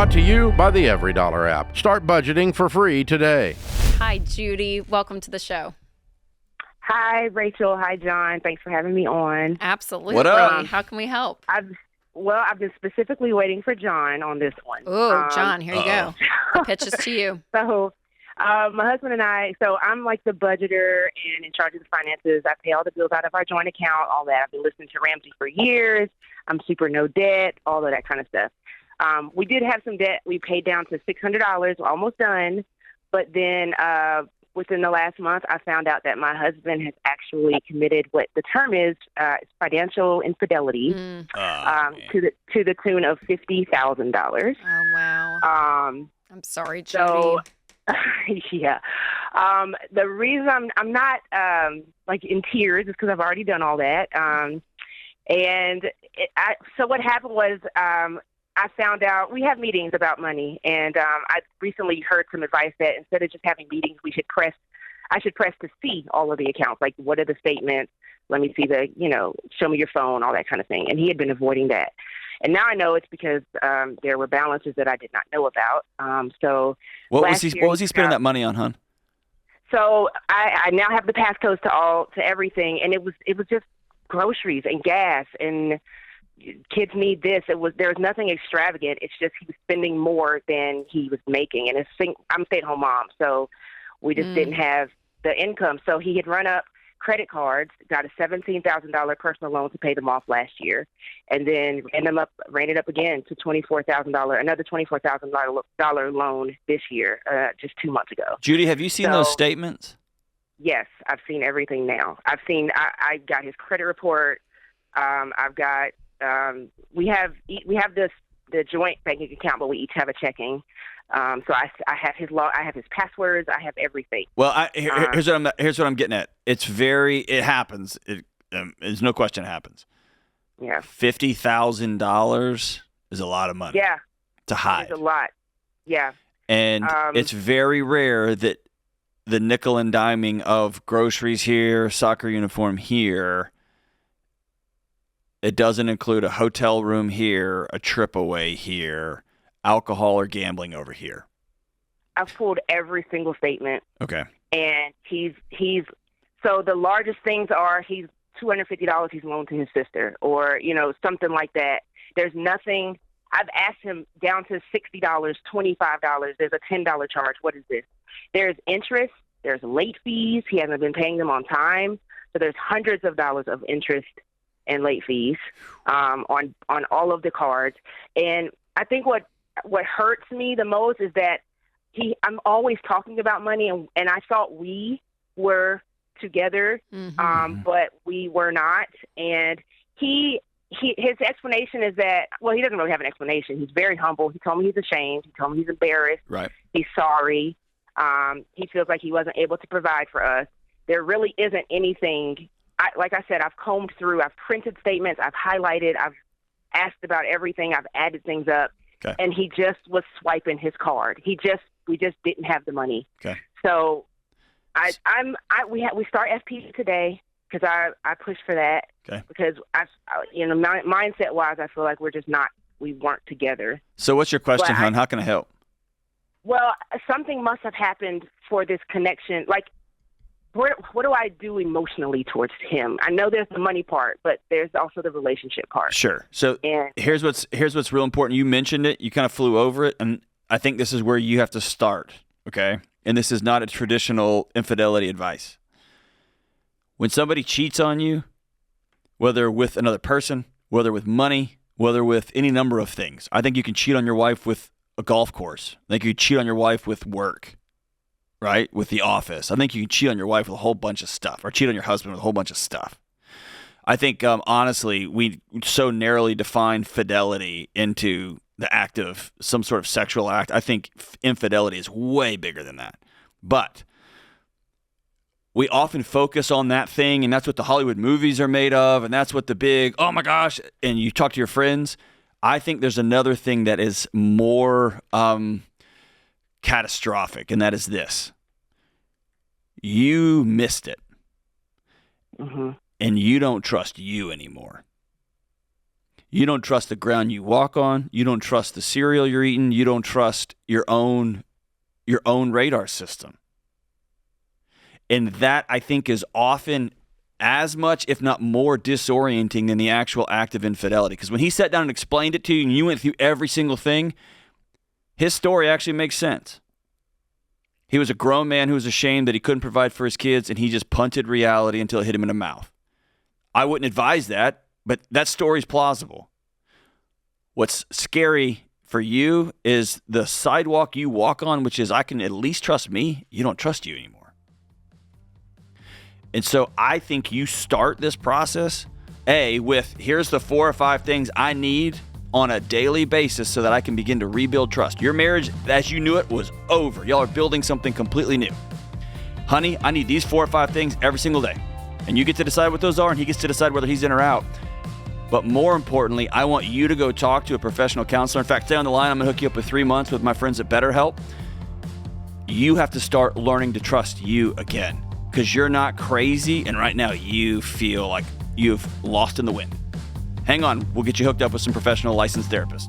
Brought to you by the Every Dollar app. Start budgeting for free today. Hi, Judy. Welcome to the show. Hi, Rachel. Hi, John. Thanks for having me on. Absolutely. What up? How can we help? I've been specifically waiting for John on this one. Oh, John, here you go. The pitch is to you. So, my husband and so I'm like the budgeter and in charge of the finances. I pay all the bills out of our joint account, all that. I've been listening to Ramsey for years. I'm super no debt, all of that kind of stuff. We did have some debt. We paid down to $600, almost done. But then within the last month, I found out that my husband has actually committed what the term is financial infidelity to the tune of $50,000. Oh, wow. I'm sorry, Judy. So, yeah. The reason I'm not like in tears is because I've already done all that. So what happened was I found out we have meetings about money, and I recently heard some advice that instead of just having meetings, I should press to see all of the accounts. Like, what are the statements? Let me see show me your phone, all that kind of thing. And he had been avoiding that. And now I know it's because there were balances that I did not know about. So what was he spending that money on, hon? So I now have the passcodes to everything, and it was just groceries and gas and kids need this. There was nothing extravagant. It's just he was spending more than he was making. And I'm a stay-at-home mom, so we just didn't have the income. So he had run up credit cards, got a $17,000 personal loan to pay them off last year, and then ran it up again to another $24,000 loan this year, just 2 months ago. Judy, have you seen those statements? Yes, I've seen everything now. I got his credit report. I've got we have the joint banking account, but we each have a checking. So I have his I have his passwords, I have everything. Well, here's what I'm getting at. It happens. There's no question it happens. Yeah. $50,000 is a lot of money. Yeah. To hide. It's a lot. Yeah. And it's very rare that the nickel and diming of groceries here, soccer uniform here, it doesn't include a hotel room here, a trip away here, alcohol or gambling over here. I've pulled every single statement. Okay. And he's so the largest things are he's $250 he's loaned to his sister, or something like that. There's nothing. I've asked him down to $60, $25. There's a $10 charge. What is this? There's interest. There's late fees. He hasn't been paying them on time. So there's hundreds of dollars of interest and late fees on all of the cards. And I think what hurts me the most is that I'm always talking about money, and I thought we were together, but we were not. And his explanation is that, well, he doesn't really have an explanation. He's very humble. He told me he's ashamed. He told me he's embarrassed. Right. He's sorry. He feels like he wasn't able to provide for us. There really isn't anything. Like I said, I've combed through. I've printed statements. I've highlighted. I've asked about everything. I've added things up. Okay. And he just was swiping his card. We just didn't have the money. Okay. So we start FP today because I push for that. Okay. Because mindset wise, I feel like we weren't together. So what's your question, hon? How can I help? Well, something must have happened for this connection. Like, what do I do emotionally towards him? I know there's the money part, but there's also the relationship part. Sure. So here's what's real important. You mentioned it. You kind of flew over it, and I think this is where you have to start. Okay. And this is not a traditional infidelity advice. When somebody cheats on you, whether with another person, whether with money, whether with any number of things, I think you can cheat on your wife with a golf course. I think you can cheat on your wife with work, right? With the office. I think you can cheat on your wife with a whole bunch of stuff, or cheat on your husband with a whole bunch of stuff. I think, honestly, we so narrowly define fidelity into the act of some sort of sexual act. I think infidelity is way bigger than that. But we often focus on that thing, and that's what the Hollywood movies are made of, and that's what the big, oh my gosh, and you talk to your friends. I think there's another thing that is more catastrophic, and that is this. You missed it. Mm-hmm. And you don't trust you anymore. You don't trust the ground you walk on. You don't trust the cereal you're eating. You don't trust your own radar system. And that, I think, is often as much, if not more, disorienting than the actual act of infidelity. Because when he sat down and explained it to you and you went through every single thing, his story actually makes sense. He was a grown man who was ashamed that he couldn't provide for his kids, and he just punted reality until it hit him in the mouth. I wouldn't advise that, but that story's plausible. What's scary for you is the sidewalk you walk on, which is, I can at least trust me. You don't trust you anymore. And so I think you start this process, with here's the 4 or 5 things I need on a daily basis so that I can begin to rebuild trust. Your marriage, as you knew it, was over. Y'all are building something completely new. Honey, I need these 4 or 5 things every single day. And you get to decide what those are, and he gets to decide whether he's in or out. But more importantly, I want you to go talk to a professional counselor. In fact, stay on the line. I'm going to hook you up with 3 months with my friends at BetterHelp. You have to start learning to trust you again, because you're not crazy, and right now you feel like you've lost in the wind. Hang on, we'll get you hooked up with some professional licensed therapists.